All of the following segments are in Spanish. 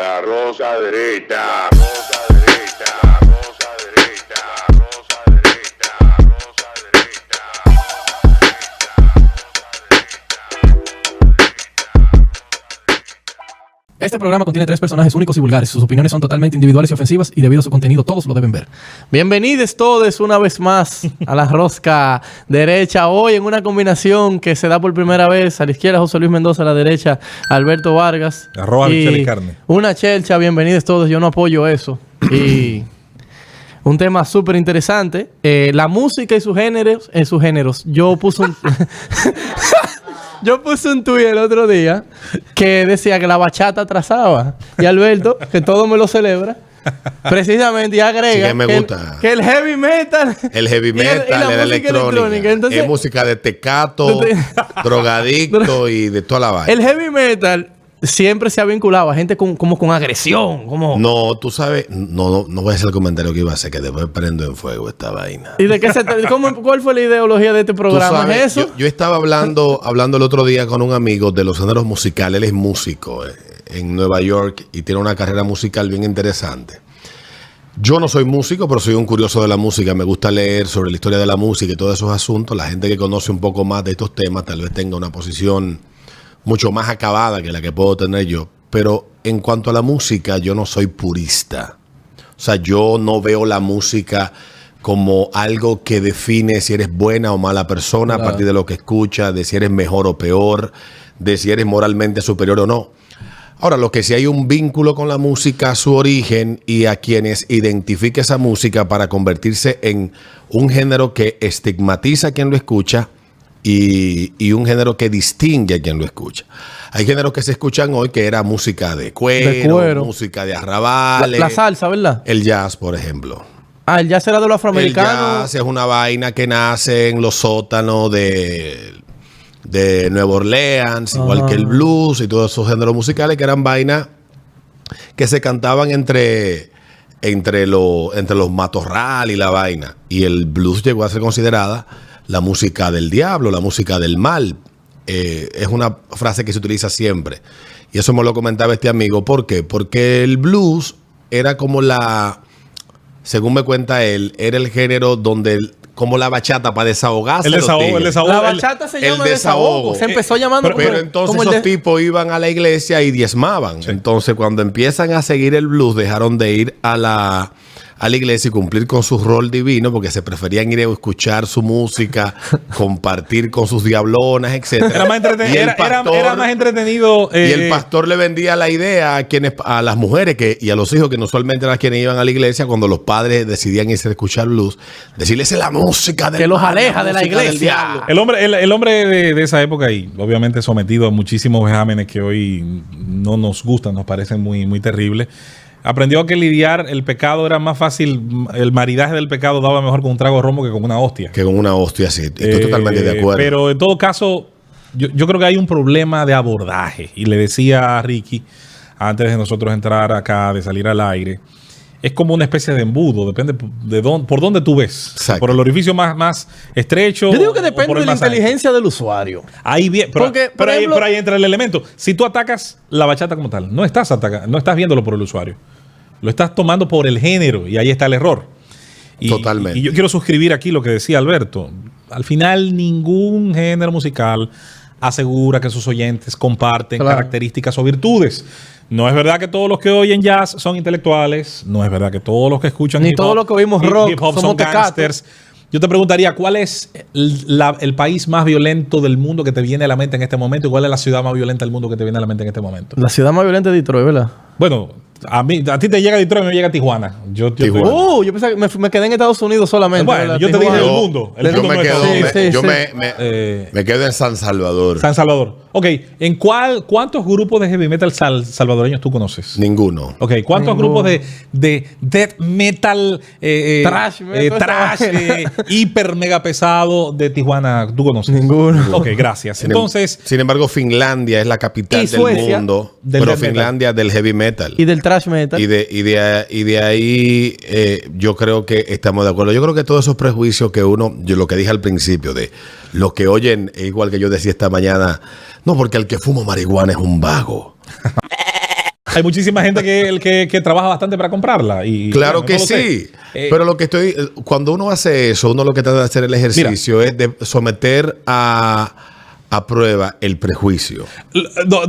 izquierda, rosa derecha, rosa derecha, rosa derecha, rosa derecha, rosa derecha. Este programa contiene 3 personajes únicos y vulgares. Sus opiniones son totalmente individuales y ofensivas y debido a su contenido todos lo deben ver. Bienvenidos todos una vez más a la rosca derecha. Hoy en una combinación que se da por primera vez. A la izquierda José Luis Mendoza, a la derecha Alberto Vargas. Arroba bichel y carne. Una chelcha, bienvenidos todos. Yo no apoyo eso. Y un tema súper interesante. La música y sus géneros. Yo puse un... Yo puse un tuit el otro día que decía que la bachata atrasaba. Y Alberto, que todo me lo celebra, precisamente y agrega sí, me gusta. Que el heavy metal... El heavy metal, la electrónica. Entonces, es música de tecato, drogadicto y de toda la vaina. El heavy metal siempre se ha vinculado a gente como con agresión. No, tú sabes... No voy a hacer el comentario que iba a hacer, que después prendo en fuego esta vaina. ¿Y de qué cuál fue la ideología de este programa? Sabes, ¿Es eso? Yo estaba hablando el otro día con un amigo de los géneros musicales. Él es músico en Nueva York y tiene una carrera musical bien interesante. Yo no soy músico, pero soy un curioso de la música. Me gusta leer sobre la historia de la música y todos esos asuntos. La gente que conoce un poco más de estos temas tal vez tenga una posición mucho más acabada que la que puedo tener yo. Pero en cuanto a la música, yo no soy purista. O sea, yo no veo la música como algo que define si eres buena o mala persona, claro, a partir de lo que escuchas, de si eres mejor o peor, de si eres moralmente superior o no. Ahora, lo que sí hay un vínculo con la música, su origen y a quienes identifique esa música para convertirse en un género que estigmatiza a quien lo escucha y un género que distingue a quien lo escucha. Hay géneros que se escuchan hoy que era música de cuero. Música de arrabales. La salsa, ¿verdad? El jazz, por ejemplo. Ah, el jazz era de los afroamericanos. El jazz es una vaina que nace en los sótanos de Nueva Orleans, igual que el blues y todos esos géneros musicales que eran vainas que se cantaban entre los matorrales y la vaina. Y el blues llegó a ser considerada la música del diablo, la música del mal. Es una frase que se utiliza siempre. Y eso me lo comentaba este amigo. ¿Por qué? Porque el blues era como según me cuenta él, era el género donde como la bachata para desahogarse. El desahogo. La bachata se llama desahogo. Se empezó llamando pero entonces esos tipos iban a la iglesia y diezmaban. Sí. Entonces cuando empiezan a seguir el blues, dejaron de ir a la iglesia y cumplir con su rol divino porque se preferían ir a escuchar su música, compartir con sus diablonas, etc. Era más entretenido. Y el pastor le vendía la idea a las mujeres y a los hijos, que usualmente eran quienes iban a la iglesia, cuando los padres decidían irse a escuchar blues, decirles: es la música del que los aleja de la iglesia. El hombre de esa época, y obviamente sometido a muchísimos vejámenes que hoy no nos gustan, nos parecen muy, muy terribles, aprendió que lidiar el pecado era más fácil. El maridaje del pecado daba mejor con un trago de romo que con una hostia. Que con una hostia, sí. Estoy totalmente de acuerdo. Pero en todo caso, yo creo que hay un problema de abordaje. Y le decía a Ricky, antes de nosotros entrar acá, de salir al aire, es como una especie de embudo. Depende por dónde tú ves. Exacto. Por el orificio más estrecho. Yo digo que depende de la inteligencia del usuario. Ahí bien, pero ahí entra el elemento. Si tú atacas la bachata como tal, no estás viéndolo por el usuario. Lo estás tomando por el género y ahí está el error. Totalmente. Y yo quiero suscribir aquí lo que decía Alberto. Al final, ningún género musical asegura que sus oyentes comparten características o virtudes. No es verdad que todos los que oyen jazz son intelectuales. No es verdad que todos los que escuchan ni todos los que oímos rock son gangsters. Yo te preguntaría, ¿cuál es el país más violento del mundo que te viene a la mente en este momento? ¿Y cuál es la ciudad más violenta del mundo que te viene a la mente en este momento? La ciudad más violenta es Detroit, ¿verdad? Bueno, a ti te llega Detroit y me llega Tijuana. Yo pensaba que me quedé en Estados Unidos solamente. Bueno, yo te dije el mundo. Me quedo en San Salvador. San Salvador. Ok, ¿cuántos grupos de heavy metal salvadoreños tú conoces? Ninguno. Ok, ¿cuántos grupos de death metal, trash, hiper mega pesado de Tijuana tú conoces? Ninguno. Ok, gracias. Entonces, sin embargo, Finlandia es la capital del mundo, pero Finlandia del heavy metal. Y del thrash metal. Y de ahí yo creo que estamos de acuerdo. Yo creo que todos esos prejuicios que yo lo que dije al principio, de los que oyen, igual que yo decía esta mañana, no, porque el que fuma marihuana es un vago. Hay muchísima gente que trabaja bastante para comprarla. Y, Claro bueno, que no lo sé. sí. Pero lo que cuando uno hace eso, uno lo que trata de hacer el ejercicio es de someter a prueba el prejuicio.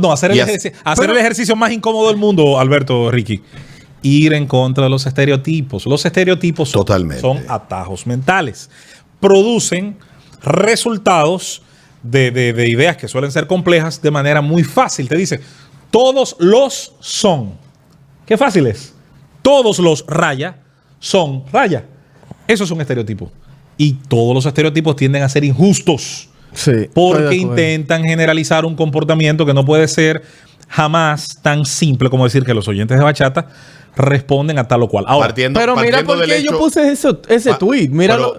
No, hacer Y el ejercicio más incómodo del mundo, Alberto, Ricky. Ir en contra de los estereotipos. Los estereotipos Totalmente. son atajos mentales. Producen resultados de ideas que suelen ser complejas de manera muy fácil. Te dice, todos los son. Qué fácil es. Todos los raya son raya. Eso es un estereotipo. Y todos los estereotipos tienden a ser injustos. Sí. estoy de Porque acuerdo. intentan generalizar un comportamiento que no puede ser jamás tan simple como decir que los oyentes de bachata responden a tal o cual. Ahora, Partiendo Pero mira partiendo por del qué hecho- yo puse ese tweet. Míralo.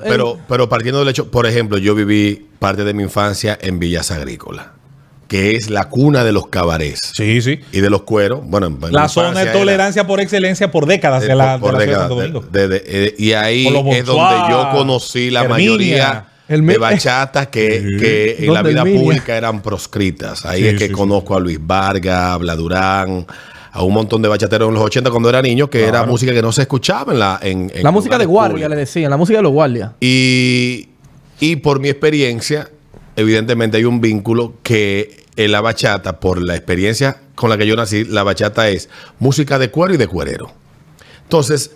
Pero partiendo del hecho, por ejemplo, yo viví parte de mi infancia en Villas Agrícolas, que es la cuna de los cabarets sí, sí. y de los cueros. Bueno, en mi La zona infancia de era- tolerancia por excelencia por décadas de la, por de la ciudad de décadas, Santo Domingo. y ahí Con los es donde Bonsoir, yo conocí la Herminia, mayoría de bachatas que en la ¿Dónde vida Herminia? pública eran proscritas. Ahí Sí, es que sí, conozco a Luis Vargas, a Bla Durán, a un montón de bachateros en los 80 cuando era niño, que era música que no se escuchaba en La música de lugares guardia, públicos. le decían. La música de los guardias. Y por mi experiencia, evidentemente hay un vínculo que en la bachata, por la experiencia con la que yo nací, la bachata es música de cuero y de cuerero. Entonces,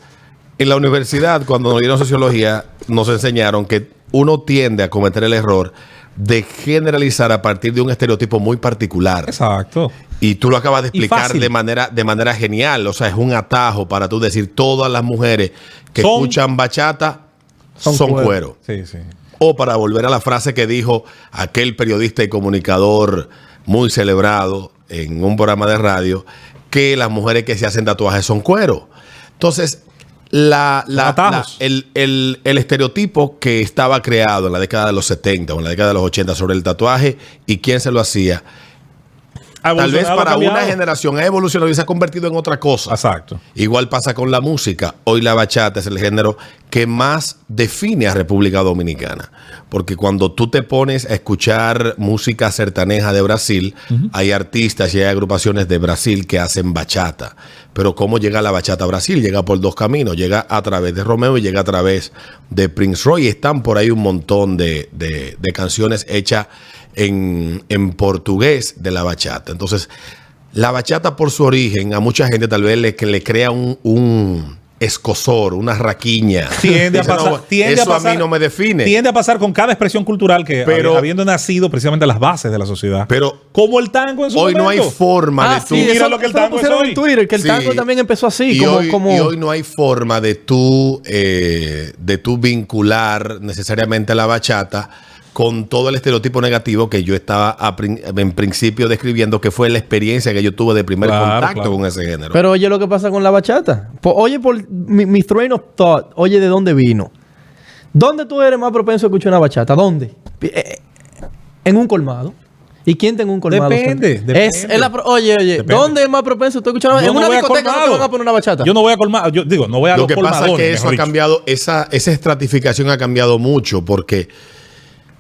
en la universidad, cuando nos dieron sociología, nos enseñaron que uno tiende a cometer el error de generalizar a partir de un estereotipo muy particular. Exacto. Y tú lo acabas de Y explicar fácil. de manera genial. O sea, es un atajo para tú decir todas las mujeres que Son- escuchan bachata son son cuero. cuero. Sí, sí. O para volver a la frase que dijo aquel periodista y comunicador muy celebrado en un programa de radio, que las mujeres que se hacen tatuajes son cuero. Entonces, atajos. el estereotipo que estaba creado en la década de los 70 o en la década de los 80 sobre el tatuaje y quién se lo hacía, Ha tal vez evolucionado, para ha cambiado. una generación ha evolucionado y se ha convertido en otra cosa. Exacto. Igual pasa con la música. Hoy la bachata es el género que más define a República Dominicana. Porque cuando tú te pones a escuchar música sertaneja de Brasil, hay artistas y hay agrupaciones de Brasil que hacen bachata. Pero ¿cómo llega la bachata a Brasil? Llega por dos caminos. Llega a través de Romeo y llega a través de Prince Roy. Y están por ahí un montón de canciones hechas en portugués de la bachata. Entonces, la bachata por su origen, a mucha gente tal vez le crea un escozor, una raquiña. Tiende a Dice, pasar. "No, Tiende eso a pasar, mí no me define. Tiende a pasar con cada expresión cultural que, Pero- habiendo nacido precisamente las bases de la sociedad. Pero como el tango en su hoy no hay momento. forma de tú... sí, mira lo que el tango es pusieron hoy. en Twitter, que el Sí. tango también empezó así. Y como hoy no hay forma de tú vincular necesariamente la bachata con todo el estereotipo negativo que yo estaba en principio describiendo, que fue la experiencia que yo tuve de primer Claro, contacto claro. con ese género. Pero oye lo que pasa con la bachata. Oye por mi train of thought. Oye de dónde vino. ¿Dónde tú eres más propenso a escuchar una bachata? ¿Dónde? En un colmado. ¿Y quién tiene un colmado? Depende, depende. Oye, Depende. ¿dónde es más propenso tú a escuchar una Yo bachata? En no una voy a discoteca no te colmado. van a poner una bachata. Yo no voy a colmar. Yo digo, no voy a Lo los que pasa es colmadones, que eso mejor ha dicho. cambiado, esa estratificación ha cambiado mucho porque,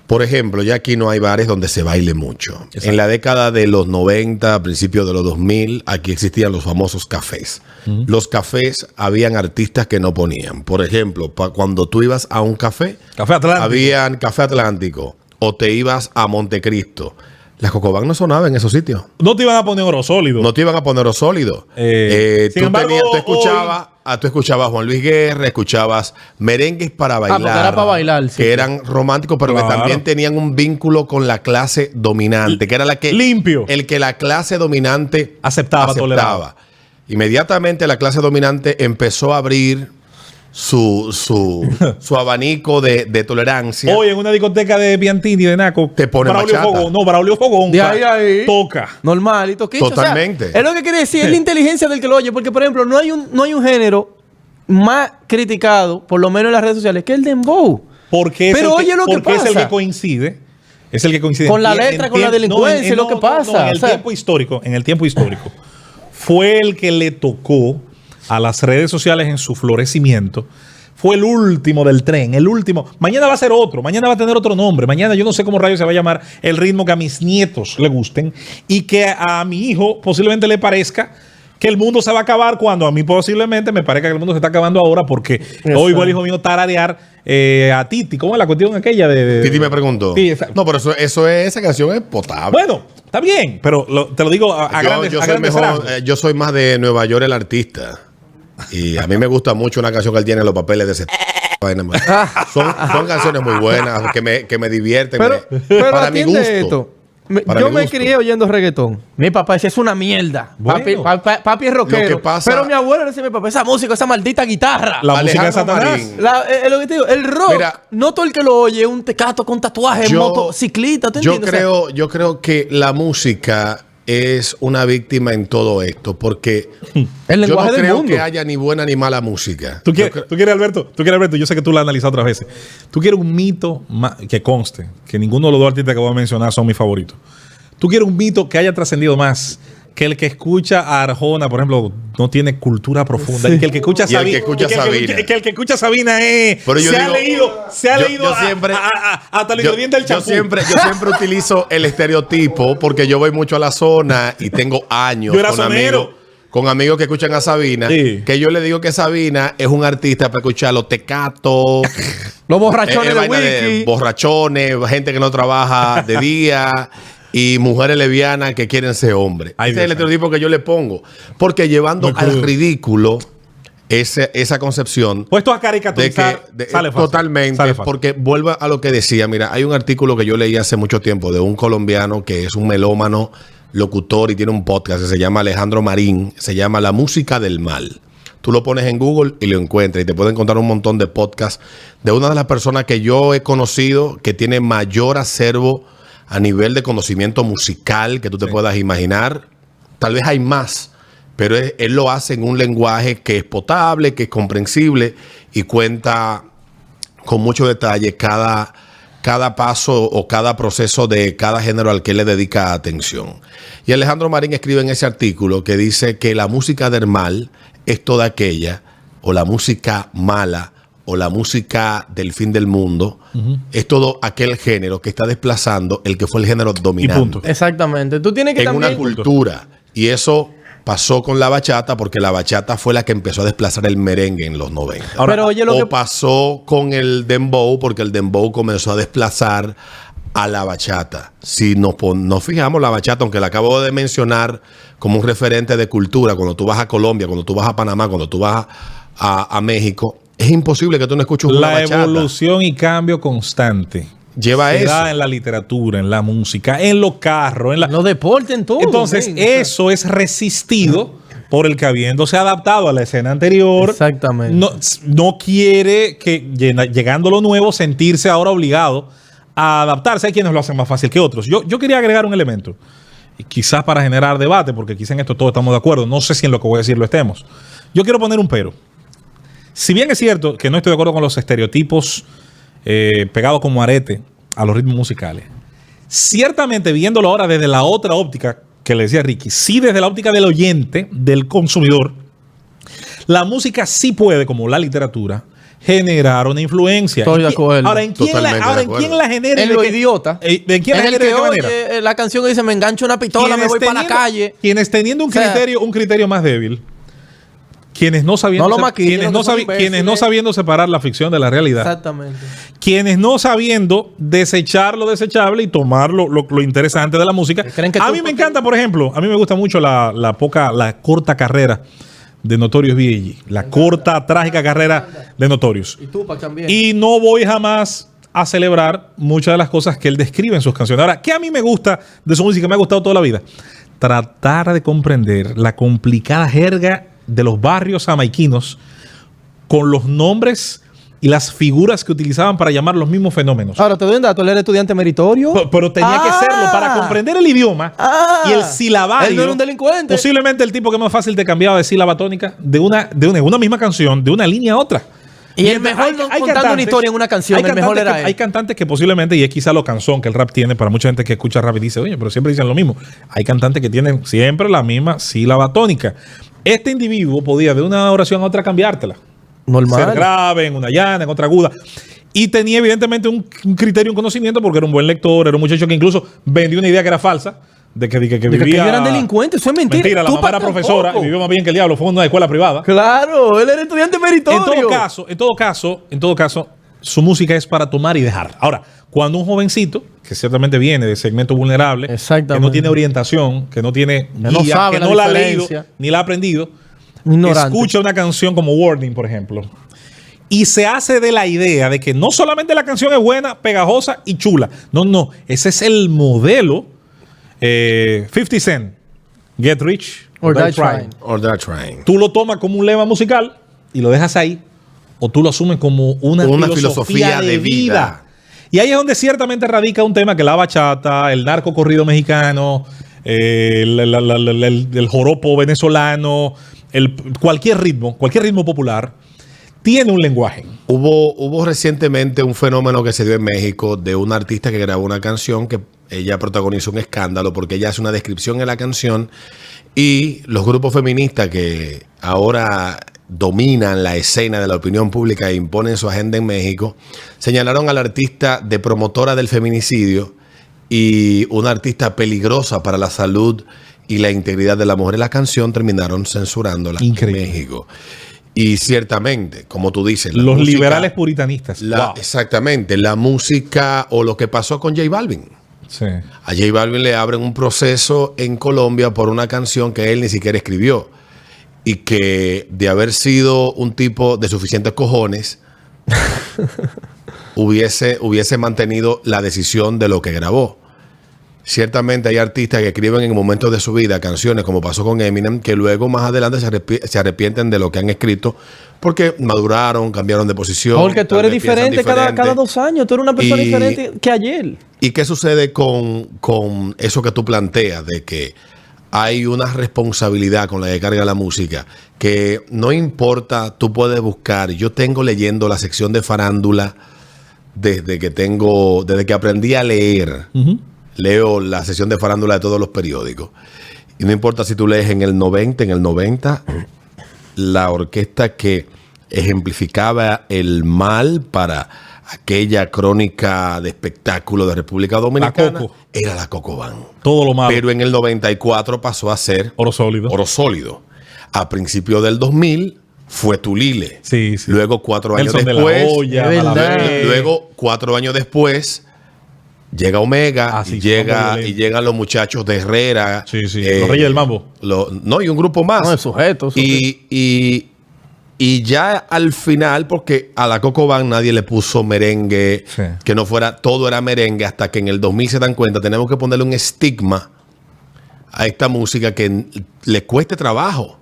por ejemplo, ya aquí no hay bares donde se baile mucho. Exacto. En la década de los 90, a principios de los 2000, aquí existían los famosos cafés. Los cafés, habían artistas que no ponían. Por ejemplo, cuando tú ibas a un café, Café Atlántico. habían Café Atlántico o te ibas a Montecristo. Las Cocobán no sonaban en esos sitios. No te iban a poner oro sólido. No te iban a poner oro sólido. Sin embargo, Tú escuchabas a Juan Luis Guerra, escuchabas merengues para bailar. porque era para bailar, sí. Que eran románticos, pero Claro. que también tenían un vínculo con la clase dominante, que era la que... Limpio. El que la clase dominante Aceptaba, toleraba. Inmediatamente la clase dominante empezó a abrir su abanico de tolerancia. Hoy en una discoteca de Piantini de Naco. Te ponen Braulio bachata. Fogón. No, Braulio Fogón. De ahí. Toca. Normal y toquicho. Totalmente. O sea, es lo que quiere decir, es la inteligencia del que lo oye. Porque, por ejemplo, no hay un género más criticado, por lo menos en las redes sociales, que el dembow. Porque Pero oye lo que porque es el pasa. que coincide. Es el que coincide. Con la en letra, en con la tiempo- delincuencia, lo que pasa. en el O sea, tiempo histórico, fue el que le tocó a las redes sociales en su florecimiento. Fue el último del tren, el último. Mañana va a ser otro, mañana va a tener otro nombre. Mañana yo no sé cómo rayos se va a llamar el ritmo que a mis nietos le gusten y que a mi hijo posiblemente le parezca que el mundo se va a acabar cuando a mí posiblemente me parezca que el mundo se está acabando ahora porque oigo al hijo mío tararear a Titi. ¿Cómo es la cuestión aquella de Titi me preguntó. Sí, no, pero esa canción es potable. Bueno, está bien, pero te lo digo a grandes yo a soy grandes mejor, rasgos. yo soy más de Nueva York el artista. Y a mí me gusta mucho una canción que él tiene en los papeles de ese vaina, man. Son canciones muy buenas que me divierten. Pero para mi atiende gusto. esto. Para Yo mi me gusto. crié oyendo reggaetón. Mi papá decía, es una mierda. Bueno. Papi es rockero. Lo que pasa- Pero mi abuelo le decía a mi papá, esa música, esa maldita guitarra. La música de Alejandro Satanás. Marín. Lo que te digo, el rock, Mira, no todo el que lo oye es un tecato con tatuaje, motociclista, ¿te yo entiendes? O sea, yo creo que la música es una víctima en todo esto, porque el yo lenguaje no del creo mundo. que haya ni buena ni mala música. ¿Tú quieres, Alberto? Yo sé que tú lo has analizado otras veces. Tú quieres un mito que conste, que ninguno de los dos artistas que voy a mencionar son mis favoritos. Tú quieres un mito que haya trascendido más, que el que escucha a Arjona, por ejemplo, no tiene cultura profunda. Sí. Y que el que escucha a Y el que Sabina, escucha a Sabina. que el que escucha a Sabina Pero yo se ha digo- leído yo siempre- hasta el Yo, ingrediente del yo champú. siempre utilizo el estereotipo porque yo voy mucho a la zona y tengo años Yo era sonero. con amigos que escuchan a Sabina, Sí. que yo le digo que Sabina es un artista para escuchar los tecatos, los borrachones de vaina Wiki. borrachones, gente que no trabaja de día y mujeres lesbianas que quieren ser hombres. Ay, Ese es el Dios estereotipo que yo le pongo. Porque llevando Muy al crudo. ridículo esa concepción Puesto a de que caricaturizar, sale fácil. totalmente, Sale fácil. porque vuelvo a lo que decía. Mira, hay un artículo que yo leí hace mucho tiempo de un colombiano que es un melómano, locutor y tiene un podcast que se llama Alejandro Marín, se llama La Música del Mal. Tú lo pones en Google y lo encuentras y te pueden encontrar un montón de podcasts de una de las personas que yo he conocido que tiene mayor acervo a nivel de conocimiento musical que tú te puedas imaginar. Tal vez hay más, pero él lo hace en un lenguaje que es potable, que es comprensible y cuenta con mucho detalle cada paso o cada proceso de cada género al que él le dedica atención. Y Alejandro Marín escribe en ese artículo que dice que la música del mal es toda aquella, o la música mala, o la música del fin del mundo, es todo aquel género que está desplazando el que fue el género dominante punto. Exactamente. Tú tienes que en también... una cultura. Y eso pasó con la bachata porque la bachata fue la que empezó a desplazar el merengue en los 90. Ahora, Pero oye, lo O que... pasó con el dembow porque el dembow comenzó a desplazar a la bachata. Si nos fijamos, la bachata, aunque la acabo de mencionar como un referente de cultura, cuando tú vas a Colombia, cuando tú vas a Panamá, cuando tú vas a México, es imposible que tú no escuches una La bachata. evolución y cambio constante Lleva se eso. da en la literatura, en la música, en los carros, en la... Los deportes en todo. Entonces, men, o sea. eso es resistido por el que habiéndose adaptado a la escena anterior, Exactamente. no quiere que llegando lo nuevo sentirse ahora obligado a adaptarse. Hay quienes lo hacen más fácil que otros. Yo quería agregar un elemento, y quizás para generar debate, porque quizás en esto todos estamos de acuerdo. No sé si en lo que voy a decir lo estemos. Yo quiero poner un pero. Si bien es cierto que no estoy de acuerdo con los estereotipos pegados como arete a los ritmos musicales, ciertamente viéndolo ahora desde la otra óptica que le decía Ricky, sí desde la óptica del oyente, del consumidor, la música sí puede, como la literatura, generar una influencia. Estoy de acuerdo. Ahora, ¿en quién Totalmente de la acuerdo. genera? y En de lo qué- idiota. ¿De quién la Es el genera y de que qué manera? oye la canción que dice, me engancho una pistola, me voy para la calle. Quienes teniendo un O sea, criterio más débil, quienes no sabiendo, No lo maquillen, quienes, no no son sabi- quienes no imbéciles. sabiendo separar la ficción de la realidad, Exactamente. quienes no sabiendo desechar lo desechable y tomar lo interesante de la música. Creen que A tú- mí me encanta, por ejemplo, a mí me gusta mucho la corta carrera de Notorious B.I.G., la corta, trágica carrera de Notorious. Y Tupac también. Y no voy jamás a celebrar muchas de las cosas que él describe en sus canciones. Ahora, ¿qué a mí me gusta de su música? Me ha gustado toda la vida. Tratar de comprender la complicada jerga de los barrios jamaiquinos con los nombres y las figuras que utilizaban para llamar los mismos fenómenos. Ahora, te doy un dato. Él era estudiante meritorio. Pero tenía que serlo para comprender el idioma y el silabario. Él no era un delincuente. Posiblemente el tipo que más fácil te cambiaba de sílaba tónica de una misma canción, de una línea a otra. Y el mejor contando una historia en una canción, el mejor era él. Hay cantantes que posiblemente, y es quizá lo cansón que el rap tiene, para mucha gente que escucha rap y dice, oye, pero siempre dicen lo mismo. Hay cantantes que tienen siempre la misma sílaba tónica. Este individuo podía de una oración a otra cambiártela. Normal. Ser grave, en una llana, en otra aguda. Y tenía evidentemente un criterio, un conocimiento, porque era un buen lector, era un muchacho que incluso vendió una idea que era falsa, De que vivía... ellos eran delincuentes, eso es mentira. Mentira, la Tú mamá era tampoco. profesora y vivió más bien que el diablo. Fue en una escuela privada. Claro, él era estudiante meritorio. En todo caso, su música es para tomar y dejar. Ahora, cuando un jovencito, que ciertamente viene de segmento vulnerable, Exactamente. que no tiene orientación, que no tiene no guía, sabe que la no la ha leído, diferencia. ni la ha aprendido, Ignorante. escucha una canción como Warning, por ejemplo, y se hace de la idea de que no solamente la canción es buena, pegajosa y chula. No, ese es el modelo. 50 Cent, Get Rich Or Die Trying. Trying. Or they're trying. Tú lo tomas como un lema musical y lo dejas ahí, o tú lo asumes como una filosofía de vida. Y ahí es donde ciertamente radica un tema que la bachata, el narco corrido mexicano, el joropo venezolano, cualquier ritmo popular, tiene un lenguaje. Hubo recientemente un fenómeno que se dio en México de una artista que grabó una canción que ella protagonizó un escándalo porque ella hace una descripción en la canción y los grupos feministas que ahora dominan la escena de la opinión pública e imponen su agenda en México, señalaron a la artista de promotora del feminicidio y una artista peligrosa para la salud y la integridad de la mujer. En la canción terminaron censurándola Increíble. en México. Y ciertamente, como tú dices, la Los música- liberales puritanistas. Wow. Exactamente, la música o lo que pasó con J Balvin. Sí. A J Balvin le abren un proceso en Colombia por una canción que él ni siquiera escribió y que de haber sido un tipo de suficientes cojones hubiese mantenido la decisión de lo que grabó. Ciertamente hay artistas que escriben en momentos de su vida canciones como pasó con Eminem que luego más adelante se arrepienten de lo que han escrito porque maduraron, cambiaron de posición. Porque tú tal eres vez piensan diferente cada 2 años. Tú eres una persona Y- diferente que ayer. ¿Y qué sucede con eso que tú planteas de que hay una responsabilidad con la que carga la música? Que no importa, tú puedes buscar. Yo tengo leyendo la sección de farándula desde que aprendí a leer. Leo la sección de farándula de todos los periódicos. Y no importa si tú lees en el 90, la orquesta que ejemplificaba el mal para aquella crónica de espectáculo de República Dominicana Coco. era la Coco Band. Todo lo malo. Pero en el 94 pasó a ser Oro sólido. Oro Sólido. A principios del 2000 fue Tulile. Sí, sí. Luego 4 años Nelson de la después, Hoya, Es verdad. Malavé. luego 4 años después llega Omega Ah, sí, y sí, llega Mambo y llegan los muchachos de Herrera. Sí, sí. Los Reyes del Mambo. No, y un grupo más. No, el sujeto. Y ya al final, porque a la Coco Band nadie le puso merengue, Sí. que no fuera, todo era merengue, hasta que en el 2000 se dan cuenta, tenemos que ponerle un estigma a esta música que le cueste trabajo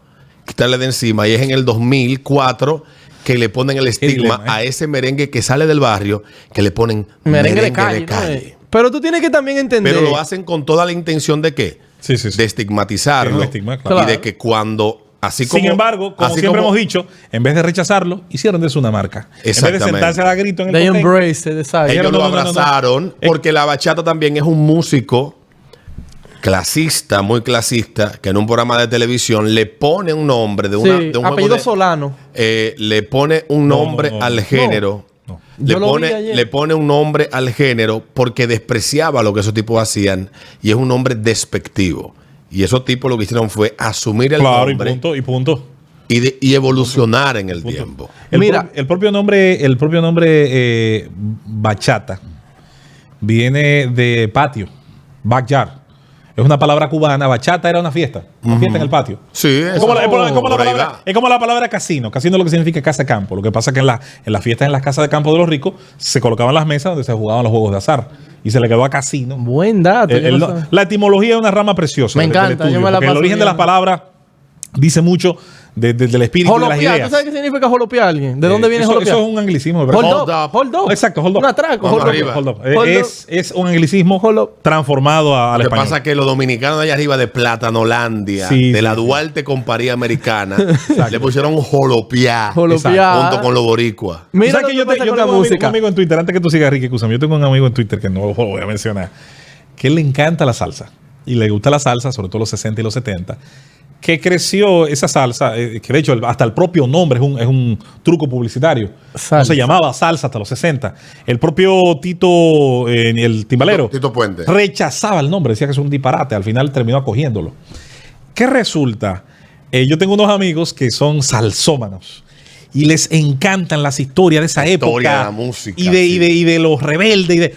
quitarle de encima. Y es en el 2004 que le ponen el estigma dilema, a ese merengue que sale del barrio, que le ponen merengue de calle. ¿no? Pero tú tienes que también entender. Pero lo hacen con toda la intención de ¿qué? Sí, sí, sí. De estigmatizarlo. Sí, un estigma, claro. Y de que cuando... Así como, Sin embargo, como así siempre como- hemos dicho, en vez de rechazarlo, hicieron de eso una marca. En vez de Exactamente. sentarse a dar grito en el They contén, embraced it, exacto. Ellos No, lo no, no, no, no. abrazaron porque la bachata también es un músico clasista, muy clasista, que en un programa de televisión le pone un nombre de, Sí, de un juego apellido de- Solano. le pone un No, nombre no, no, al no. género. No. Yo lo vi ayer. Le pone un nombre al género porque despreciaba lo que esos tipos hacían y es un nombre despectivo. Y esos tipos lo que hicieron fue asumir el Claro, nombre y punto. y evolucionar en el tiempo. Mira. El propio nombre bachata viene de patio, backyard. Es una palabra cubana. Bachata era una fiesta en el patio. Sí, Es como, por ahí va. es como la palabra casino. Casino es lo que significa casa de campo. Lo que pasa es que en las fiestas, en las casas de campo de los ricos, se colocaban las mesas donde se jugaban los juegos de azar. Y se le quedó a casino. Buen dato. yo no sabía. La etimología es una rama preciosa. Me del encanta, estudio, yo me la porque el paso origen de las viendo. palabras dice mucho del espíritu y de las Jolopear. ¿Tú ideas. sabes qué significa jolopear a alguien? ¿De dónde viene eso, jolopear? eso es un anglicismo. ¿verdad? Hold up. Hold up. Exacto, hold up. Un atraco. Vamos Hold up. arriba. Hold up. Hold up. Es un anglicismo Hold up. transformado al Lo que español. pasa es que los dominicanos de allá arriba de Platanolandia, Sí, de la sí, sí. Duarte Compañía Americana, le pusieron jolopear Jolopear. junto con los boricuas. ¿Tú Mira sabes lo que que yo pasa con tengo la un música. amigo en Twitter, antes que tú sigas, Ricky, escúchame, yo tengo un amigo en Twitter que no lo voy a mencionar, que le encanta la salsa y le gusta la salsa, sobre todo los 60 y los 70, que creció esa salsa, que de hecho hasta el propio nombre es un truco publicitario. Salsa. No se llamaba salsa hasta los 60. El propio Tito, el timbalero, Tito Puente. rechazaba el nombre, decía que es un disparate. Al final terminó acogiéndolo. ¿Qué resulta? Yo tengo unos amigos que son salsómanos y les encantan las historias de esa época. La música. Y de los rebeldes y de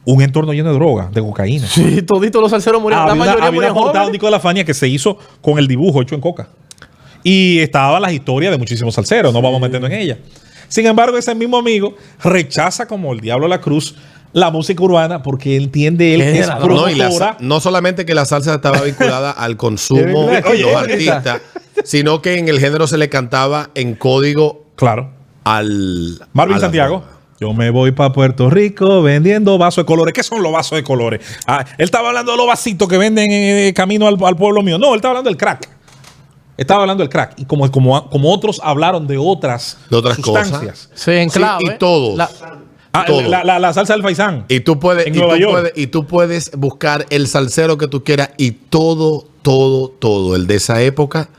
un entorno lleno de droga, de cocaína. Sí, toditos los salseros murieron. La mayoría Había una murieron portada de jóvenes. Nico de la Fania que se hizo con el dibujo hecho en coca. Y estaban las historias de muchísimos salseros, no vamos metiendo en ella. Sin embargo, ese mismo amigo rechaza como el diablo a la cruz la música urbana porque entiende él que es No, y promotora. no solamente que la salsa estaba vinculada al consumo de Oye, los oye, artistas, sino que en el género se le cantaba en código Claro. al... Marvin a la Santiago. droga. Yo me voy para Puerto Rico vendiendo vasos de colores. ¿Qué son los vasos de colores? Él estaba hablando de los vasitos que venden en camino al pueblo mío. No, él estaba hablando del crack. Estaba hablando del crack. Y como otros hablaron de otras sustancias. Cosas. Sí, en Sí, clave. y todos. todo. La salsa del faisán. Y tú puedes, En Nueva York. y tú puedes buscar el salsero que tú quieras y todo, el de esa época,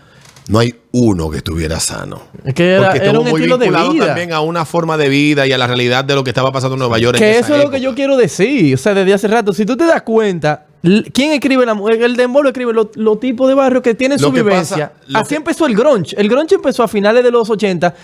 no hay uno que estuviera sano. Es que era Porque estuvo un muy estilo de vinculado vida. también a una forma de vida y a la realidad de lo que estaba pasando en Nueva York. en Que esa eso es lo que época. yo quiero decir. O sea, desde hace rato, si tú te das cuenta, ¿quién escribe la música? El dembow lo escribe los tipos de barrio que tienen Lo su que vivencia. pasa- Así empezó el grunge. El grunge empezó a finales de los 80.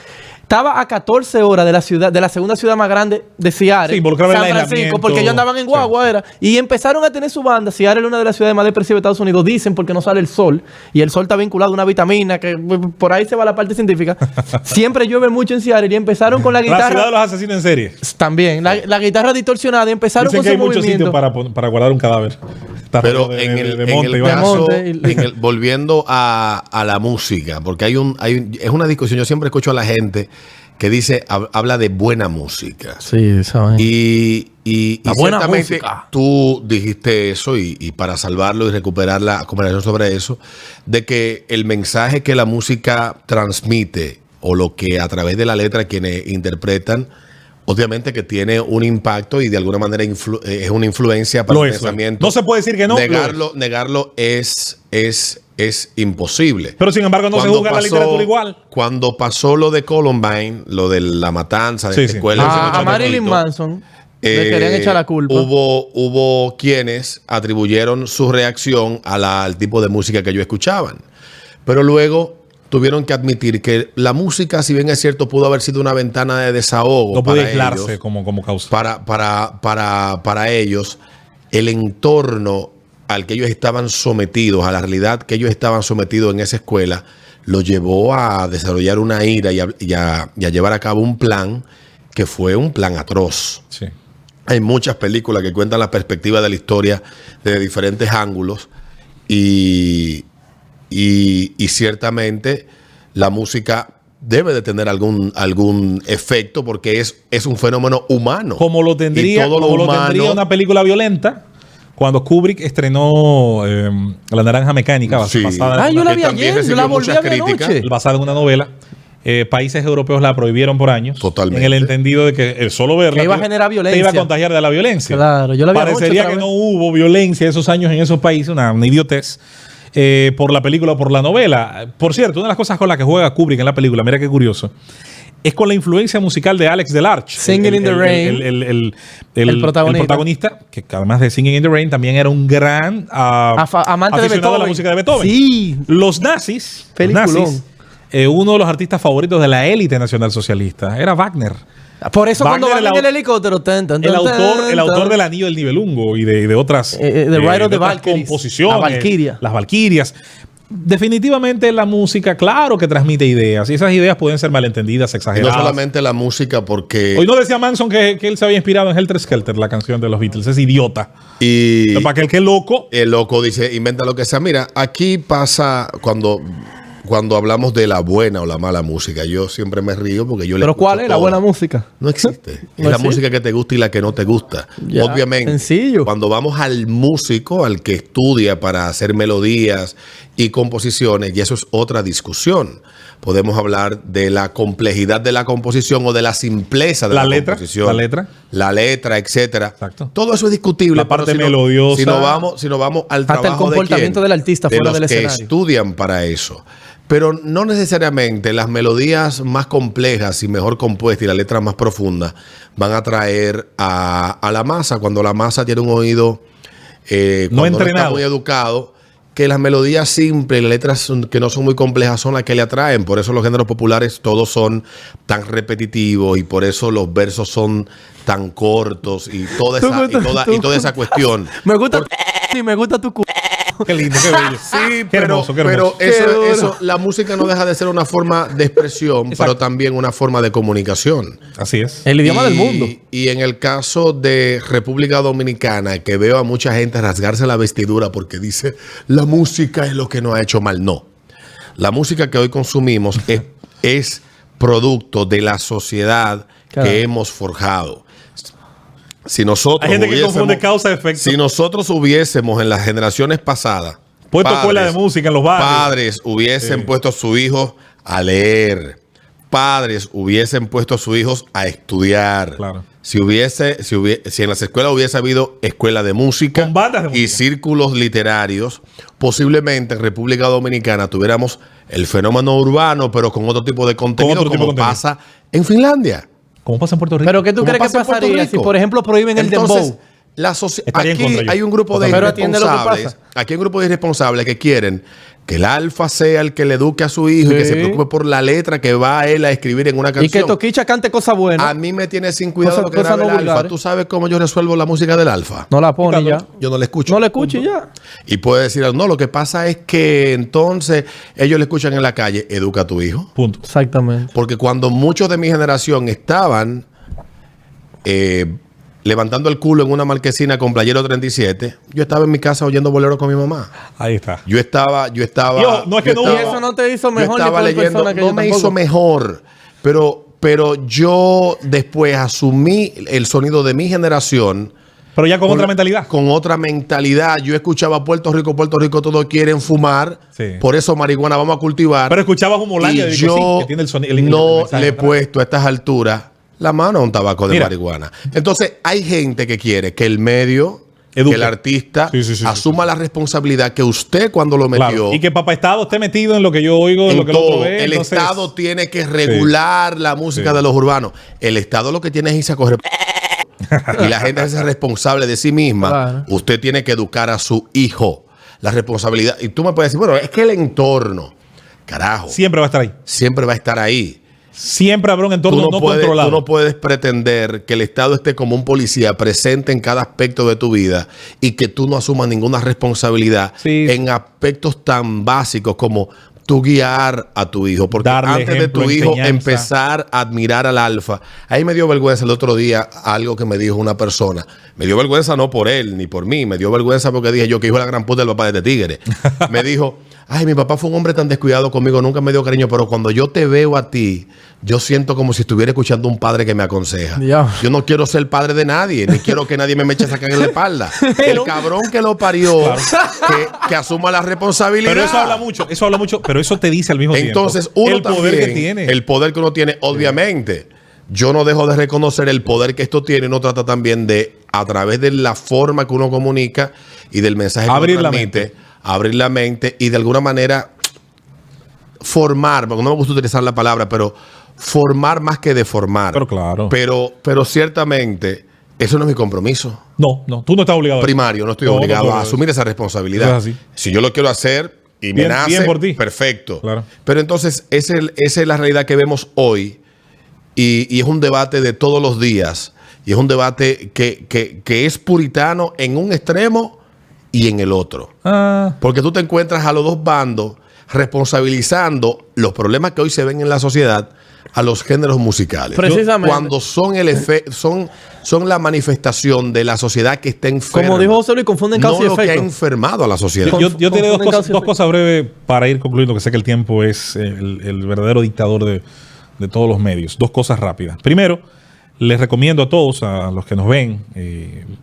Estaba a 14 horas de la ciudad, de la segunda ciudad más grande de Seattle, Sí, involucraba el San Francisco, aislamiento. porque ellos andaban en guagua, Sí. era. Y empezaron a tener su banda. Seattle es una de las ciudades más depresivas de Estados Unidos, dicen, porque no sale el sol. Y el sol está vinculado a una vitamina, que por ahí se va la parte científica. Siempre llueve mucho en Seattle y empezaron con la La ciudad de guitarra. los asesinos en serie. También, la guitarra distorsionada y empezaron Dicen con que su hay muchos movimiento. sitios para guardar un cadáver. Está Pero rodeado en el, de en monte el y vaina. caso, monte volviendo a la música, porque es una discusión, yo siempre escucho a la gente que dice, habla de buena música. Sí, ¿saben? Y La buena ciertamente música. tú dijiste eso y para salvarlo y recuperar la conversación sobre eso, de que el mensaje que la música transmite o lo que a través de la letra quienes interpretan, obviamente que tiene un impacto y de alguna manera es una influencia para Lo el es. pensamiento. No se puede decir que no. Negarlo es imposible. Pero sin embargo no se juzga la literatura igual. Cuando pasó lo de Columbine, lo de la matanza de Sí, esta sí. escuela, de A ese Marilyn chamaquito, Manson le querían echar la culpa. Hubo quienes atribuyeron su reacción al tipo de música que ellos escuchaban. Pero luego tuvieron que admitir que la música, si bien es cierto, pudo haber sido una ventana de desahogo No puede para aislarse ellos, como causa. para ellos, el entorno al que ellos estaban sometidos, a la realidad que ellos estaban sometidos en esa escuela, lo llevó a desarrollar una ira y a llevar a cabo un plan que fue un plan atroz. Sí. Hay muchas películas que cuentan la perspectiva de la historia desde diferentes ángulos y ciertamente la música debe de tener algún efecto porque es un fenómeno humano. Como lo tendría, Y todo como lo lo tendría humano- una película violenta cuando Kubrick estrenó La Naranja Mecánica, Sí. basada, Yo la que vi también ayer, yo la recibió volví a muchas ver críticas. anoche. basada en una novela. Países europeos la prohibieron por años. Totalmente. En el entendido de que el solo verla Que iba a generar violencia. te iba a contagiar de la violencia. Claro, yo la vi anoche Parecería otra que vez. no hubo violencia esos años en esos países, una idiotez. Por la película o por la novela. Por cierto, una de las cosas con las que juega Kubrick en la película, mira qué curioso, es con la influencia musical de Alex Delarge. Singing in the Rain. El protagonista. protagonista, que además de Singing in the Rain, también era un gran Amante de aficionado Beethoven. a la música de Beethoven. Sí. Los nazis, Peliculón. uno de los artistas favoritos de la élite nacional socialista, era Wagner. Por eso Wagner, cuando van el en el helicóptero... El autor del Anillo del Nibelungo y de otras, The Ride of the otras Valkyries. composiciones. La Valquiria. Las Valquirias. Definitivamente la música, claro que transmite ideas. Y esas ideas pueden ser malentendidas, Y no exageradas. solamente la música, porque Hoy no decía Manson que él se había inspirado en Helter Skelter, la canción de los Beatles. Es idiota. y Para que el que es loco. el loco dice, inventa lo que sea. Mira, aquí pasa cuando hablamos de la buena o la mala música. Yo siempre me río porque yo le Pero escucho ¿cuál es la toda. buena música? No existe. Es ¿No la existe? música que te gusta y la que no te gusta. Ya, Obviamente. sencillo. Cuando vamos al músico, al que estudia para hacer melodías y composiciones, y eso es otra discusión. podemos hablar de la complejidad de la composición o de la simpleza de la composición. La letra, etcétera. Exacto. Todo eso es discutible. La parte pero melodiosa. Si nos vamos al Hasta trabajo el comportamiento del artista fuera del los que escenario. estudian para eso. Pero no necesariamente las melodías más complejas y mejor compuestas y las letras más profundas van a atraer a la masa. Cuando la masa tiene un oído no cuando entrenado, está muy educado, que las melodías simples, las letras que no son muy complejas son las que le atraen. Por eso los géneros populares todos son tan repetitivos y por eso los versos son tan cortos y toda esa cuestión. Me gusta y me gusta tu Qué lindo, qué bello. Sí, qué hermoso, qué hermoso. pero eso, la música no deja de ser una forma de expresión, pero también una forma de comunicación. Así es. el idioma del mundo. Y en el caso de República Dominicana, que veo a mucha gente rasgarse la vestidura porque dice, la música es lo que nos ha hecho mal. No. La música que hoy consumimos es producto de la sociedad que hemos forjado. Si nosotros Hay gente que confunde causa y efecto. Si nosotros hubiésemos en las generaciones pasadas puesto escuela de música en los barrios. Padres hubiesen puesto a sus hijos a leer. Padres hubiesen puesto a sus hijos a estudiar. Claro. Si en las escuelas hubiese habido escuela de música, Con bandas de música y círculos literarios, posiblemente en República Dominicana tuviéramos el fenómeno urbano, pero con otro tipo de contenido, como pasa en Finlandia. ¿Cómo pasa en Puerto Rico? Pero ¿qué tú ¿Cómo crees que pasa en Puerto pasaría si, Rico? por ejemplo, prohíben el dembow? Estaría en Aquí contra yo. hay un grupo de Pero atiende lo que irresponsables. pasa. Aquí hay un grupo de irresponsables que quieren que el alfa sea el que le eduque a su hijo y que se preocupe por la letra que va a él a escribir en una canción. Y que Toquicha cante cosas buenas. A mí me tiene sin cuidado Cosas- lo que cosas graba no el alfa. vulgares. ¿Tú sabes cómo yo resuelvo la música del alfa? No la pone ya. Yo no la escucho. No la escuche ya. Y puede decir, no, lo que pasa es que entonces ellos le escuchan en la calle, educa a tu hijo. Punto. Exactamente. Porque cuando muchos de mi generación estaban levantando el culo en una marquesina con Playero 37, yo estaba en mi casa oyendo bolero con mi mamá. Ahí está. Yo estaba. Y ojo, no es que no Y hubo- eso no te hizo Yo mejor ni estaba peor leyendo, persona que no yo me tampoco. hizo mejor, pero yo después asumí el sonido de mi generación. Pero ya con otra mentalidad. Con otra mentalidad. Yo escuchaba Puerto Rico, todos quieren fumar. Sí. Por eso marihuana vamos a cultivar. Pero escuchabas Humolandia Y de yo sí, que tiene el sonido. no mensaje le he atrás. puesto a estas alturas la mano a un tabaco de Mira. marihuana. Entonces, hay gente que quiere que el medio, Eduque. que el artista Sí, sí, sí, asuma la responsabilidad que usted cuando lo metió. Claro. Y que Papá Estado esté metido en lo que yo oigo, en En lo que el todo. otro ve. El entonces- Estado tiene que regular la música de los urbanos. El Estado lo que tiene es irse a correr. Y la gente es responsable de sí misma. Claro. Usted tiene que educar a su hijo. La responsabilidad. Y tú me puedes decir, bueno, es que el entorno, carajo, Siempre va a estar ahí. siempre va a estar ahí. Siempre habrá un entorno no Tú controlado. no puedes pretender que el Estado esté como un policía presente en cada aspecto de tu vida y que tú no asumas ninguna responsabilidad Sí. en aspectos tan básicos como tú guiar a tu hijo. Porque Darle antes de ejemplo, tu hijo enseñanza. empezar a admirar al alfa, ahí me dio vergüenza el otro día algo que me dijo una persona. Me dio vergüenza no por él ni por mí, me dio vergüenza porque dije yo que hijo de la gran puta del papá de este tigre. Me dijo, ay, mi papá fue un hombre tan descuidado conmigo, nunca me dio cariño, pero cuando yo te veo a ti, yo siento como si estuviera escuchando un padre que me aconseja. Ya. Yo no quiero ser padre de nadie, ni quiero que nadie me eche esa caga en la espalda. El cabrón que lo parió, que asuma la responsabilidad. Pero eso habla mucho, pero eso te dice al mismo Entonces, tiempo uno el poder también, que tiene. el poder que uno tiene, obviamente. Yo no dejo de reconocer el poder que esto tiene. Uno trata también de, a través de la forma que uno comunica y del mensaje que Abrir uno la transmite, mente. abrir la mente y de alguna manera formar, porque no me gusta utilizar la palabra, pero formar más que deformar. Pero claro. Pero ciertamente, eso no es mi compromiso No, tú no estás obligado. primario. No estoy No, obligado no, a no. asumir esa responsabilidad. Eso es así. Si yo lo quiero hacer y me Bien- nace, bien por ti. perfecto. Claro. Pero entonces, esa es la realidad que vemos hoy. Y es un debate de todos los días. Y es un debate que es puritano en un extremo y en el otro. Ah, Porque tú te encuentras a los dos bandos responsabilizando los problemas que hoy se ven en la sociedad a los géneros musicales. Precisamente. Cuando son son la manifestación de la sociedad que está enferma. Como dijo José Luis, confunden causa no y lo que ha efecto. enfermado a la sociedad. yo te diré confunden causa y dos efecto. cosas breves para ir concluyendo, que sé que el tiempo es el verdadero dictador de todos los medios. Dos cosas rápidas. Primero, les recomiendo a todos, a los que nos ven,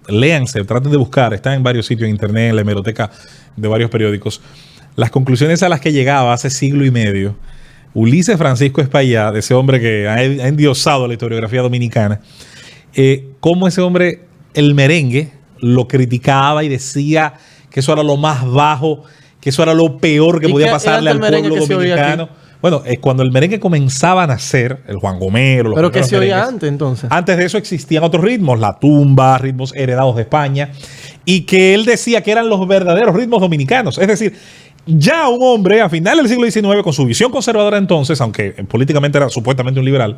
léanse, traten de buscar, está en varios sitios en internet, en la hemeroteca de varios periódicos, las conclusiones a las que llegaba hace siglo y medio Ulises Francisco Espaillá, de ese hombre que ha endiosado la historiografía dominicana, cómo ese hombre, el merengue, lo criticaba y decía que eso era lo más bajo, que eso era lo peor que podía pasarle al pueblo dominicano. Bueno, cuando el merengue comenzaba a nacer, el Juan Gomero, los ¿pero qué se oía merengues, antes entonces? Antes de eso existían otros ritmos, la tumba, ritmos heredados de España, y que él decía que eran los verdaderos ritmos dominicanos. Es decir, ya un hombre a finales del siglo XIX, con su visión conservadora entonces, aunque políticamente era supuestamente un liberal,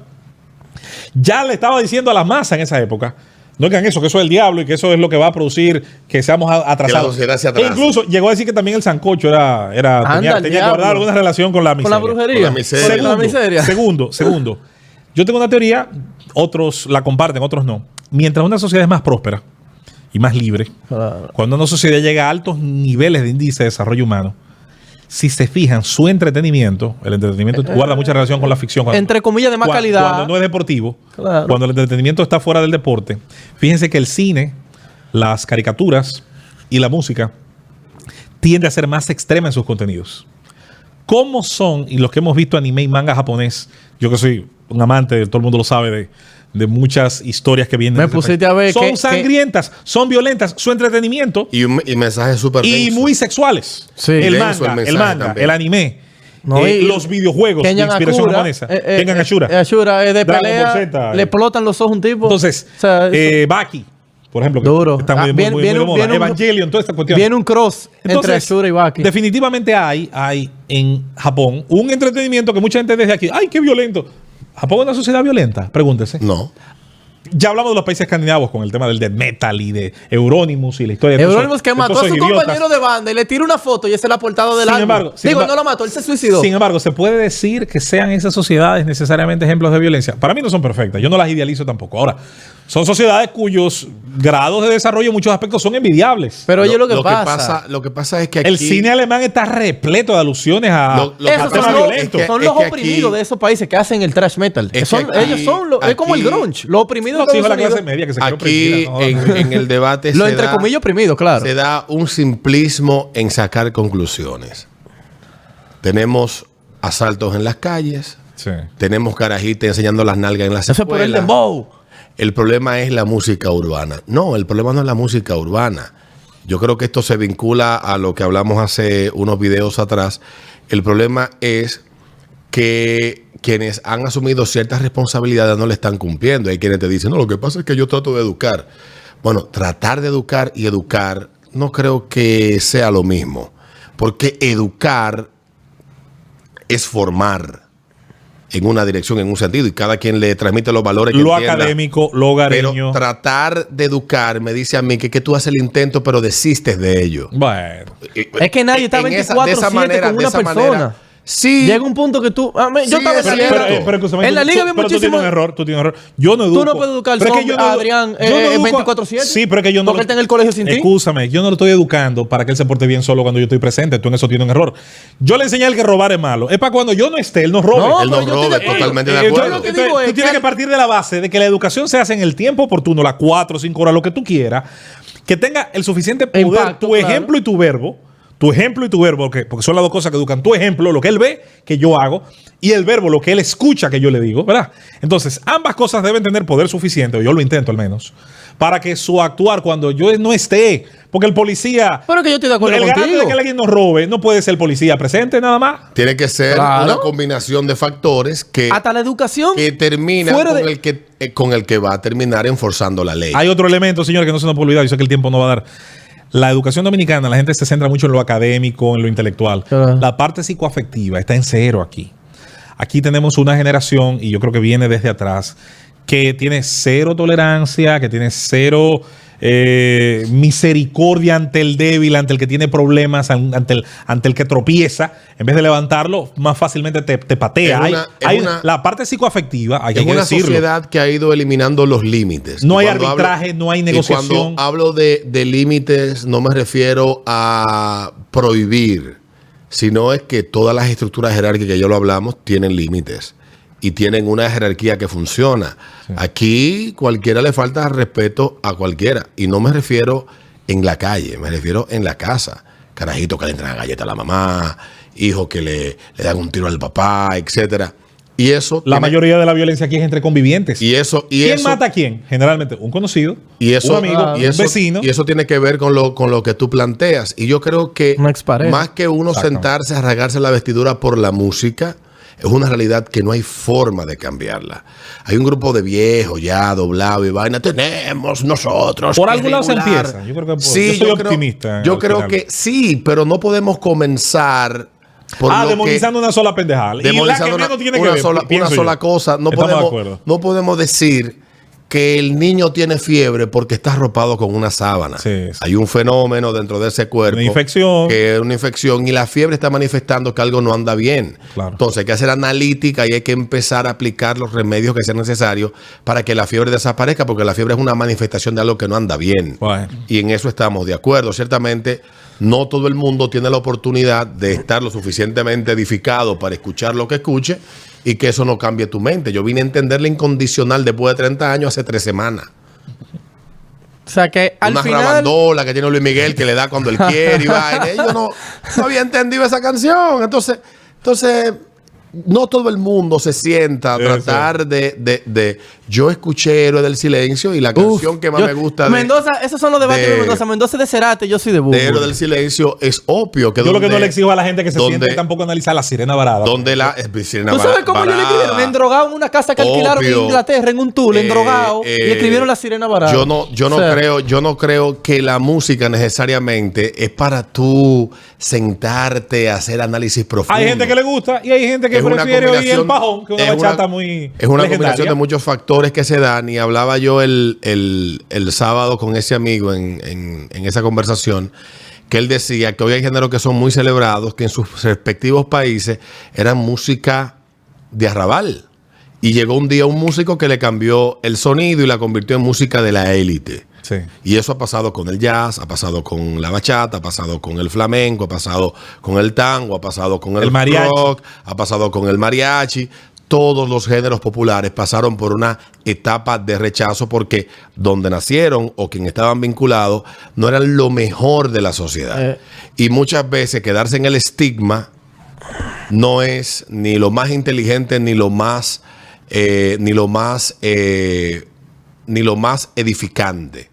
ya le estaba diciendo a la masa en esa época: no digan eso, que eso es el diablo y que eso es lo que va a producir que seamos atrasados. Que la sociedad se atrase. E incluso llegó a decir que también el sancocho tenía guardada alguna relación con la miseria. Con la brujería. Con la miseria. Con la miseria. Segundo. Yo tengo una teoría, otros la comparten, otros no. Mientras una sociedad es más próspera y más libre, Claro. cuando una sociedad llega a altos niveles de índice de desarrollo humano, si se fijan, su entretenimiento, el entretenimiento guarda mucha relación con la ficción. Entre comillas, de más calidad. Cuando no es deportivo, Claro. cuando el entretenimiento está fuera del deporte. Fíjense que el cine, las caricaturas y la música tiende a ser más extrema en sus contenidos. ¿Cómo son, y los que hemos visto anime y manga japonés, yo que soy un amante, todo el mundo lo sabe, de muchas historias que vienen Me de ese pusiste país, a ver son que- sangrientas, son violentas, su entretenimiento Y mensajes súper y densos. muy sexuales. Sí. El Denso el manga, mensaje también. el anime, No, y los videojuegos de Kenyan inspiración Ashura, japonesa. Kenyan Ashura. Ashura es de Dragon pelea, Ball Z, le explotan los ojos a un tipo. Entonces, O sea, eso- Baki, por ejemplo, que Duro. está muy, Viene- muy viene de un- moda. viene un- Evangelion, toda esta cuestión. viene un cross entre Entonces, Ashura y Baki. definitivamente hay en Japón un entretenimiento que mucha gente desde aquí, ¡ay, qué violento! ¿Japón es una sociedad violenta? Pregúntese. No. Ya hablamos de los países escandinavos con el tema del death metal y de Euronymous y la historia de Euronymous que de mató todos a su esos idiotas. compañero de banda y le tiró una foto y esa es la portada del Sin álbum. embargo, No lo mató, él se suicidó. Sin embargo, ¿se puede decir que sean esas sociedades necesariamente ejemplos de violencia? Para mí no son perfectas. Yo no las idealizo tampoco. Ahora, son sociedades cuyos grados de desarrollo en muchos aspectos son envidiables. Pero oye, lo que pasa. Lo que pasa es que aquí... El cine alemán está repleto de alusiones a Lo- Esos a son temas los, violentos. son Es los que aquí- oprimidos de esos países que hacen el thrash metal. Es que Son- aquí- ellos son es como el aquí- grunge. Los oprimidos los de hijos de la Estados clase Unidos. media que se cree Aquí oprimida, ¿no? en el debate Lo entre comillas oprimido, claro. se da un simplismo en sacar conclusiones. Tenemos asaltos en las calles, Sí. tenemos carajitas enseñando las nalgas en las Eso es por el escuelas. dembow. El problema es la música urbana. No, el problema no es la música urbana. Yo creo que esto se vincula a lo que hablamos hace unos videos atrás. El problema es que quienes han asumido ciertas responsabilidades no le están cumpliendo. Hay quienes te dicen, no, lo que pasa es que yo trato de educar. Bueno, tratar de educar y educar no creo que sea lo mismo. Porque educar es formar en una dirección, en un sentido, y cada quien le transmite los valores que Lo entienda. académico, lo Pero hogareño. tratar de educar me dice a mí que tú haces el intento, pero desistes de ello. Bueno. Es que nadie está En esa- 24/7 con de una esa persona. manera. Sí. Llega un punto que tú... yo Sí, estaba es en la cierto. liga. Pero escúchame, En la liga había pero tú muchísimo... tienes un error, tú tienes un error. Yo no educo. Tú no puedes educar Pero es que yo no a edu- Adrián yo no educo- 24/7. Sí, pero es que yo no... Porque él está en el colegio sin ti. Escúchame, yo no lo estoy educando para que él se porte bien solo cuando yo estoy presente. Tú en eso tienes un error. Yo le enseñé a él que robar es malo. Es para cuando yo no esté, él no robe. No, Él no pero yo estoy de robe, acuerdo. totalmente de Entonces, acuerdo. Yo lo que digo es tú tienes que- que partir de la base de que la educación se hace en el tiempo oportuno, las 4 o 5 horas, lo que tú quieras, que tenga el suficiente poder, Impacto, tu claro. ejemplo y tu verbo. Tu ejemplo y tu verbo, porque son las dos cosas que educan. Tu ejemplo, lo que él ve que yo hago, y el verbo, lo que él escucha que yo le digo, ¿verdad? Entonces, ambas cosas deben tener poder suficiente, o yo lo intento al menos, para que su actuar cuando yo no esté, porque el policía, Pero que yo estoy de acuerdo el garante contigo. de que alguien nos robe, no puede ser el policía presente nada más. Tiene que ser Claro. una combinación de factores que Hasta la educación. termina fuera con, de- con el que va a terminar enforzando la ley. Hay otro elemento, señor, que no se nos puede olvidar. Yo sé que el tiempo no va a dar. La educación dominicana, la gente se centra mucho en lo académico, en lo intelectual. Claro. La parte psicoafectiva está en cero aquí. Aquí tenemos una generación, y yo creo que viene desde atrás, que tiene cero tolerancia, que tiene cero misericordia ante el débil, ante el que tiene problemas, ante el que tropieza. En vez de levantarlo, más fácilmente te patea. La parte psicoafectiva, hay que en una decirlo. sociedad que ha ido eliminando los límites. No Y hay cuando arbitraje, no hay y negociación. cuando hablo de límites, no me refiero a prohibir, sino es que todas las estructuras jerárquicas, ya lo hablamos, tienen límites y tienen una jerarquía que funciona. Sí. Aquí cualquiera le falta respeto a cualquiera, y no me refiero en la calle, me refiero en la casa. Carajito que le entran a galleta a la mamá hijos que le dan un tiro al papá, etcétera. Y eso La mayoría de la violencia aquí es entre convivientes. ¿Quién mata a quién? Generalmente un conocido, un amigo, un vecino. Y eso tiene que ver con lo que tú planteas. Y yo creo que más que uno sentarse a rasgarse la vestidura por la música, es una realidad que no hay forma de cambiarla. Hay un grupo de viejos ya doblado y vaina. Tenemos nosotros. Por algún lado se empieza. Yo creo que yo soy optimista. Yo creo que sí, pero no podemos comenzar. Demonizando una sola pendejada. Y la que menos tiene que ver, una sola cosa. No podemos decir que el niño tiene fiebre porque está arropado con una sábana. Sí. Hay un fenómeno dentro de ese cuerpo. Una infección. Que es una infección y la fiebre está manifestando que algo no anda bien. Claro. Entonces hay que hacer analítica y hay que empezar a aplicar los remedios que sean necesarios para que la fiebre desaparezca, porque la fiebre es una manifestación de algo que no anda bien. Bueno. Y en eso estamos de acuerdo. Ciertamente no todo el mundo tiene la oportunidad de estar lo suficientemente edificado para escuchar lo que escuche y que eso no cambie tu mente. Yo vine a entender la incondicional después de 30 años hace 3 semanas. O sea que al final... Una rabandola que tiene Luis Miguel que le da cuando él quiere y vaina. Yo no había entendido esa canción. Entonces, no todo el mundo se sienta a tratar de... Yo escuché Héroe del Silencio y la canción que más me gusta Mendoza, esos son los debates de Mendoza. Mendoza es de Cerate, yo soy de Bumbo. De Héroe del Silencio es obvio que... Yo lo que no le exijo a la gente que se siente tampoco analizar la Sirena Varada. Donde la Sirena ¿Tú sabes cómo yo le escribieron? Endrogado en una casa que alquilaron en Inglaterra, en un tour, endrogado, y escribieron la Sirena Varada. Yo no creo que la música necesariamente es para tú sentarte a hacer análisis profundo. Hay gente que le gusta y hay gente que prefiere oír el pajón, que una bachata muy es una legendaria. Combinación de muchos factores que se dan. Y hablaba yo el sábado con ese amigo en esa conversación, que él decía que hoy hay géneros que son muy celebrados, que en sus respectivos países eran música de arrabal. Y llegó un día un músico que le cambió el sonido y la convirtió en música de la élite. Sí. Y eso ha pasado con el jazz, ha pasado con la bachata, ha pasado con el flamenco, ha pasado con el tango, ha pasado con el rock, ha pasado con el mariachi. Todos los géneros populares pasaron por una etapa de rechazo porque donde nacieron o quien estaban vinculados no eran lo mejor de la sociedad. Y muchas veces quedarse en el estigma no es ni lo más inteligente ni lo más edificante.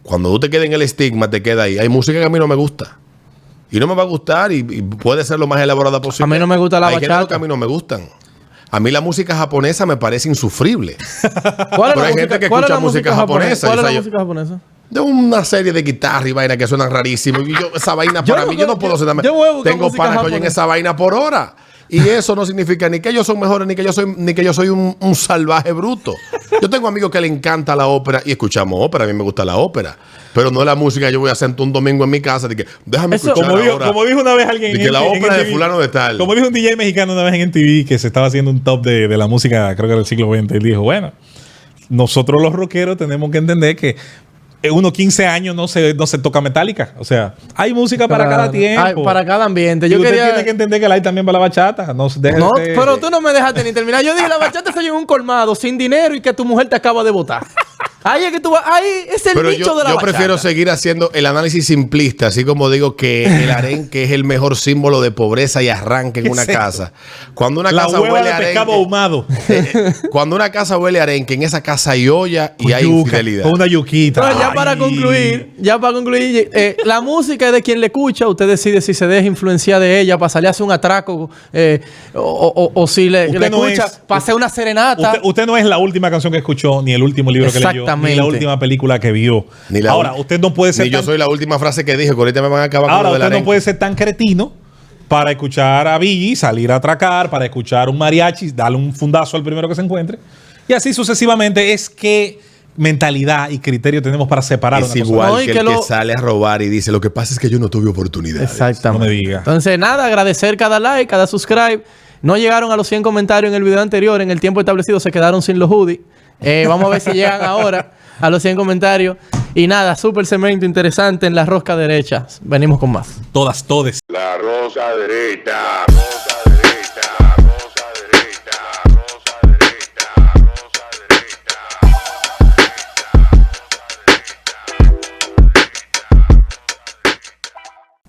Cuando tú te quedas en el estigma, te queda ahí. Hay música que a mí no me gusta. Y no me va a gustar y puede ser lo más elaborada posible. A mí no me gusta la bachata. Hay géneros que a mí no me gustan. A mí la música japonesa me parece insufrible. ¿Cuál es hay gente que escucha música japonesa. ¿Cuál es la música japonesa? De una serie de guitarra y vaina que suenan rarísimo. Y esa vaina para mí, yo no puedo sentarme. Tengo panas que oyen esa vaina por hora. Y eso no significa ni que ellos son mejores, ni que yo soy un salvaje bruto. Yo tengo amigos que le encanta la ópera y escuchamos ópera. A mí me gusta la ópera. Pero no es la música que yo voy a sentar un domingo en mi casa. De que, déjame escuchar como dijo una vez alguien de que la ópera de fulano de tal. Como dijo un DJ mexicano una vez en MTV que se estaba haciendo un top de la música, creo que del siglo XX. Él dijo, bueno, nosotros los rockeros tenemos que entender que unos 15 años no se toca Metallica. O sea, hay música para cada tiempo. Para cada ambiente. Y usted tiene que entender que la hay también para la bachata. Pero tú no me dejaste ni terminar. Yo dije, la bachata se lleva un colmado sin dinero y que tu mujer te acaba de botar. Ahí es que tú vas. Ahí es el nicho de la bachata. Yo prefiero seguir haciendo el análisis simplista, así como digo que el arenque es el mejor símbolo de pobreza y arranque en una casa. Cuando una casa huele a arenque, ahumado. Cuando una casa huele a arenque, en esa casa hay olla y hay infidelidad. Con una yuquita. Pero ya para concluir, la música es de quien le escucha. Usted decide si se deja influenciar de ella para salir a hacer un atraco o si le escucha para hacer una serenata. Usted no es la última canción que escuchó, ni el último libro que leyó, ni la última película que vio. Ahora, usted no puede ser ni yo soy la última frase que dije, que ahorita me van a acabar con lo de la usted no puede ser tan cretino para escuchar a Biggie, salir a atracar, para escuchar un mariachi, darle un fundazo al primero que se encuentre. Y así sucesivamente. Es que mentalidad y criterio tenemos para separar es una igual cosa. Que el que sale a robar y dice, lo que pasa es que yo no tuve oportunidad. Exactamente. No me diga. Entonces, nada, agradecer cada like, cada subscribe. No llegaron a los 100 comentarios en el video anterior. En el tiempo establecido se quedaron sin los hoodies. Vamos a ver si llegan ahora a los 100 comentarios. Y nada, súper segmento interesante en la rosca derecha. Venimos con más. Todas. La rosa derecha.